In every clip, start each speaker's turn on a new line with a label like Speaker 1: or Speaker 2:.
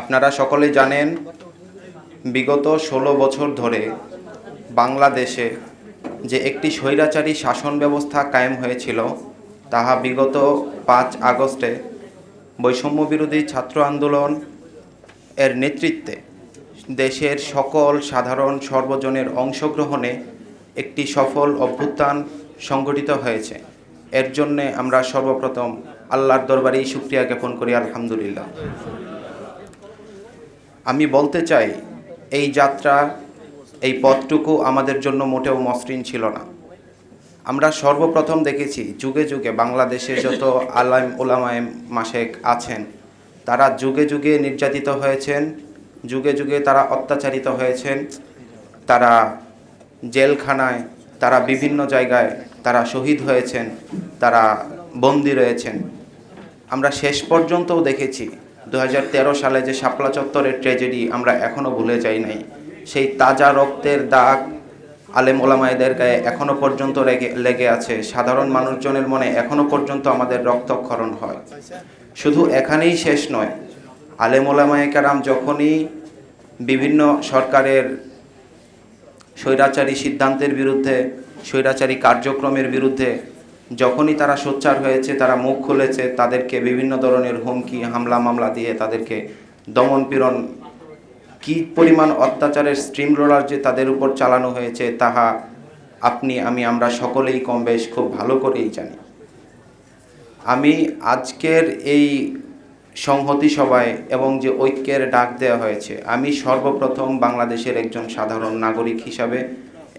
Speaker 1: আপনারা সকলেই জানেন, বিগত ১৬ বছর ধরে বাংলাদেশে যে একটি স্বৈরাচারী শাসন ব্যবস্থা কায়েম হয়েছিল, তাহা বিগত ৫ আগস্টে বৈষম্যবিরোধী ছাত্র আন্দোলন এর নেতৃত্বে দেশের সকল সাধারণ সর্বজনের অংশগ্রহণে একটি সফল অভ্যুত্থান সংগঠিত হয়েছে। এর জন্যে আমরা সর্বপ্রথম আল্লাহর দরবারেই শুকরিয়া জ্ঞাপন করি, আলহামদুলিল্লাহ। আমি বলতে চাই, এই যাত্রা, এই পথটুকু আমাদের জন্য মোটেও মসৃণ ছিল না। আমরা সর্বপ্রথম দেখেছি যুগে যুগে বাংলাদেশে যত আলেম ওলামায়ে মাশেক আছেন, তারা যুগে যুগে নির্যাতিত হয়েছেন, যুগে যুগে তারা অত্যাচারিত হয়েছেন, তারা জেলখানায়, তারা বিভিন্ন জায়গায় তারা শহীদ হয়েছেন, তারা বন্দী রয়েছেন। আমরা শেষ পর্যন্তও দেখেছি ২০১৩ সালে যে শাপলা চত্বরের ট্র্যাজেডি আমরা এখনও ভুলে যাই নাই। সেই তাজা রক্তের দাগ আলেম ওলামায়েদের গায়ে এখনও পর্যন্ত লেগে আছে। সাধারণ মানুষজনের মনে এখনও পর্যন্ত আমাদের রক্তক্ষরণ হয়। শুধু এখানেই শেষ নয়, আলেম ওলামায়ে কেরাম যখনই বিভিন্ন সরকারের স্বৈরাচারী সিদ্ধান্তের বিরুদ্ধে, স্বৈরাচারী কার্যক্রমের বিরুদ্ধে যখনই তারা সোচ্চার হয়েছে, তারা মুখ খুলেছে, তাদেরকে বিভিন্ন ধরনের হুমকি, হামলা মামলা দিয়ে তাদেরকে দমন পীড়ন, কী পরিমাণ অত্যাচারের স্ট্রিম রোলার যে তাদের উপর চালানো হয়েছে, তাহা আপনি আমরা সকলেই কম বেশ খুব ভালো করেই জানি। আমি আজকের এই সংহতি সভায় এবং যে ঐক্যের ডাক দেওয়া হয়েছে, আমি সর্বপ্রথম বাংলাদেশের একজন সাধারণ নাগরিক হিসাবে,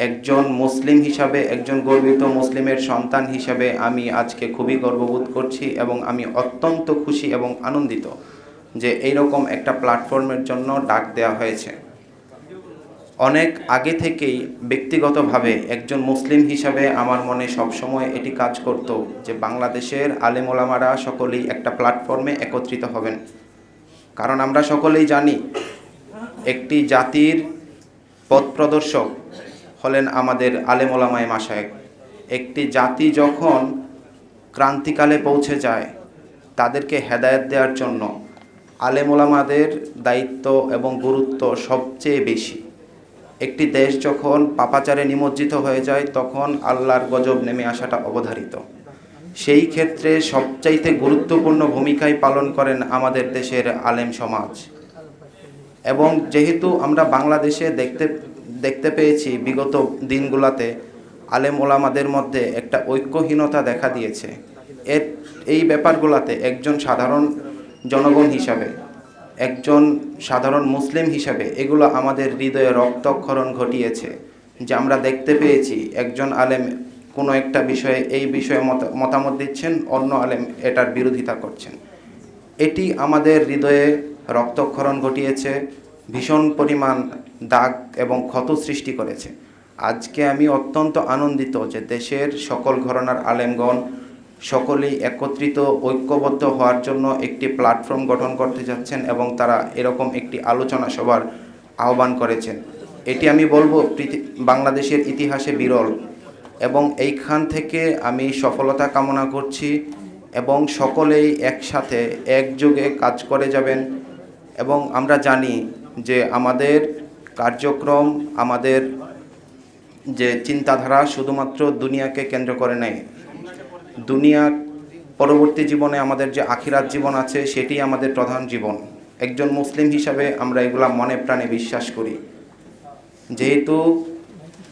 Speaker 1: একজন মুসলিম হিসাবে, একজন গর্বিত মুসলিমের সন্তান হিসাবে আমি আজকে খুবই গর্ববোধ করছি এবং আমি অত্যন্ত খুশি এবং আনন্দিত যে এইরকম একটা প্ল্যাটফর্মের জন্য ডাক দেওয়া হয়েছে। অনেক আগে থেকেই ব্যক্তিগতভাবে একজন মুসলিম হিসাবে আমার মনে সবসময় এটি কাজ করত যে বাংলাদেশের আলেম ওলামারা সকলেই একটা প্ল্যাটফর্মে একত্রিত হবেন। কারণ আমরা সকলেই জানি, একটি জাতির পথ প্রদর্শক হলেন আমাদের আলেম ওলামায়ে মাশায়েখ। একটি জাতি যখন ক্রান্তিকালে পৌঁছে যায়, তাদেরকে হেদায়েত দেওয়ার জন্য আলেম ওলামাদের দায়িত্ব এবং গুরুত্ব সবচেয়ে বেশি। একটি দেশ যখন পাপাচারে নিমজ্জিত হয়ে যায়, তখন আল্লাহর গজব নেমে আসাটা অবধারিত। সেই ক্ষেত্রে সবচাইতে গুরুত্বপূর্ণ ভূমিকাই পালন করেন আমাদের দেশের আলেম সমাজ। এবং যেহেতু আমরা বাংলাদেশে দেখতে পেয়েছি বিগত দিনগুলোতে আলেম ওলামাদের মধ্যে একটা ঐক্যহীনতা দেখা দিয়েছে, এই ব্যাপারগুলোতে একজন সাধারণ জনগণ হিসাবে, একজন সাধারণ মুসলিম হিসাবে এগুলো আমাদের হৃদয়ে রক্তক্ষরণ ঘটিয়েছে। যে আমরা দেখতে পেয়েছি একজন আলেম কোনো একটা বিষয়ে এই বিষয়ে মতামত দিচ্ছেন, অন্য আলেম এটার বিরোধিতা করছেন। এটি আমাদের হৃদয়ে রক্তক্ষরণ ঘটিয়েছে, ভীষণ পরিমাণ দাগ এবং ক্ষত সৃষ্টি করেছে। আজকে আমি অত্যন্ত আনন্দিত যে দেশের সকল ঘরানার আলেমগণ সকলেই একত্রিত ঐক্যবদ্ধ হওয়ার জন্য একটি প্ল্যাটফর্ম গঠন করতে যাচ্ছেন এবং তারা এরকম একটি আলোচনা সভার আহ্বান করেছেন। এটি আমি বলবো বাংলাদেশের ইতিহাসে বিরল, এবং এইখান থেকে আমি সফলতা কামনা করছি এবং সকলেই একসাথে একযোগে কাজ করে যাবেন। এবং আমরা জানি যে আমাদের কার্যক্রম, আমাদের যে চিন্তাধারা শুধুমাত্র দুনিয়াকে কেন্দ্র করে নেয়। দুনিয়া পরবর্তী জীবনে আমাদের যে আখিরাত জীবন আছে, সেটি আমাদের প্রধান জীবন। একজন মুসলিম হিসাবে আমরা এগুলা মনে প্রাণে বিশ্বাস করি। যেহেতু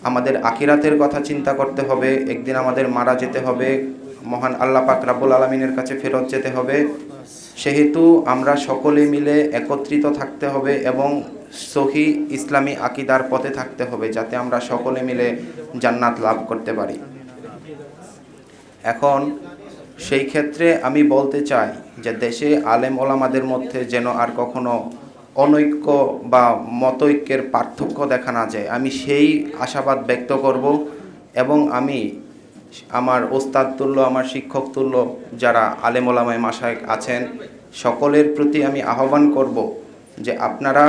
Speaker 1: আমাদের আখিরাতের কথা চিন্তা করতে হবে, একদিন আমাদের মারা যেতে হবে, মহান আল্লাহ পাক রাব্বুল আলামিনের কাছে ফেরত যেতে হবে, সেহেতু আমরা সকলে মিলে একত্রিত থাকতে হবে এবং সহি ইসলামী আকীদার পথে থাকতে হবে, যাতে আমরা সকলে মিলে জান্নাত লাভ করতে পারি। এখন সেই ক্ষেত্রে আমি বলতে চাই যে দেশে আলেম ওলামাদের মধ্যে যেন আর কখনো অনৈক্য বা মতৈক্যের পার্থক্য দেখা না যায়, আমি সেই আশাবাদ ব্যক্ত করব। এবং আমি আমার ওস্তাদ তুল্য, আমার শিক্ষক তুল্য যারা আলেম ওলামায়ে মাশায়েখ আছেন, সকলের প্রতি আমি আহ্বান করব যে আপনারা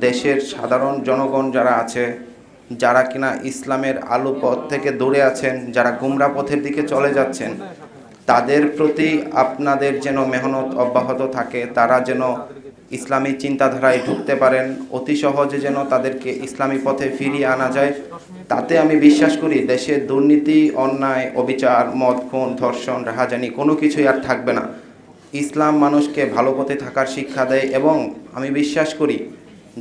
Speaker 1: দেশের সাধারণ জনগণ যারা আছে, যারা কিনা ইসলামের আলো পথ থেকে দূরে আছেন, যারা গুমরা পথের দিকে চলে যাচ্ছেন, তাদের প্রতি আপনাদের যেন মেহনত অব্যাহত থাকে, তারা যেন ইসলামী চিন্তাধারায় ঢুকতে পারেন, অতি সহজে যেন তাদেরকে ইসলামী পথে ফিরিয়ে আনা যায়। তাতে আমি বিশ্বাস করি দেশে দুর্নীতি, অন্যায়, অবিচার, মদ, খুন, ধর্ষণ, রাহাজানি কোনো কিছুই আর থাকবে না। ইসলাম মানুষকে ভালো পথে থাকার শিক্ষা দেয় এবং আমি বিশ্বাস করি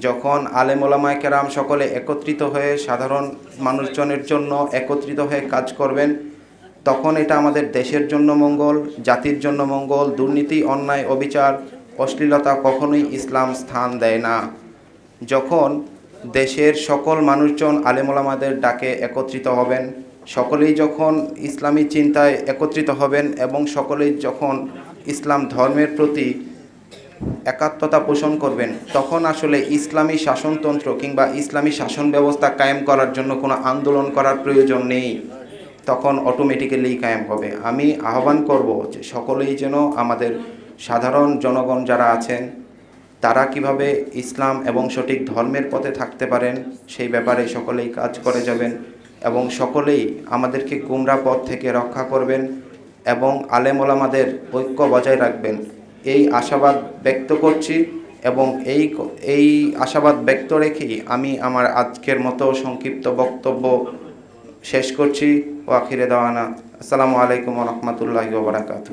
Speaker 1: যখন আলেম ওলামায়ে কেরাম সকলে একত্রিত হয়ে সাধারণ মানুষজনের জন্য একত্রিত হয়ে কাজ করবেন, তখন এটা আমাদের দেশের জন্য মঙ্গল, জাতির জন্য মঙ্গল। দুর্নীতি, অন্যায়, অবিচার, অশ্লীলতা কখনোই ইসলাম স্থান দেয় না। যখন দেশের সকল মানুষজন আলেম ওলামাদের ডাকে একত্রিত হবেন, সকলেই যখন ইসলামী চিন্তায় একত্রিত হবেন এবং সকলেই যখন ইসলাম ধর্মের প্রতি একাত্মতা পোষণ করবেন, তখন আসলে ইসলামী শাসনতন্ত্র কিংবা ইসলামী শাসন ব্যবস্থা কায়েম করার জন্য কোনো আন্দোলন করার প্রয়োজন নেই, তখন অটোমেটিক্যালি কায়েম হবে। আমি আহ্বান করব যে সকলেই যেন আমাদের সাধারণ জনগণ যারা আছেন তারা কিভাবে ইসলাম এবং সঠিক ধর্মের পথে থাকতে পারেন সেই ব্যাপারে সকলেই কাজ করে যাবেন এবং সকলেই আমাদেরকে গুমরা পথ থেকে রক্ষা করবেন এবং আলেম ওলামাদের ঐক্য বজায় রাখবেন, এই আশাবাদ ব্যক্ত করছি। এবং এই আশাবাদ ব্যক্ত রেখেই আমি আমার আজকের মতো সংক্ষিপ্ত বক্তব্য শেষ করছি। ও আখিরে দাওয়ানা, আসসালামু আলাইকুম ওয়া রাহমাতুল্লাহি ওয়া বারাকাতুহু।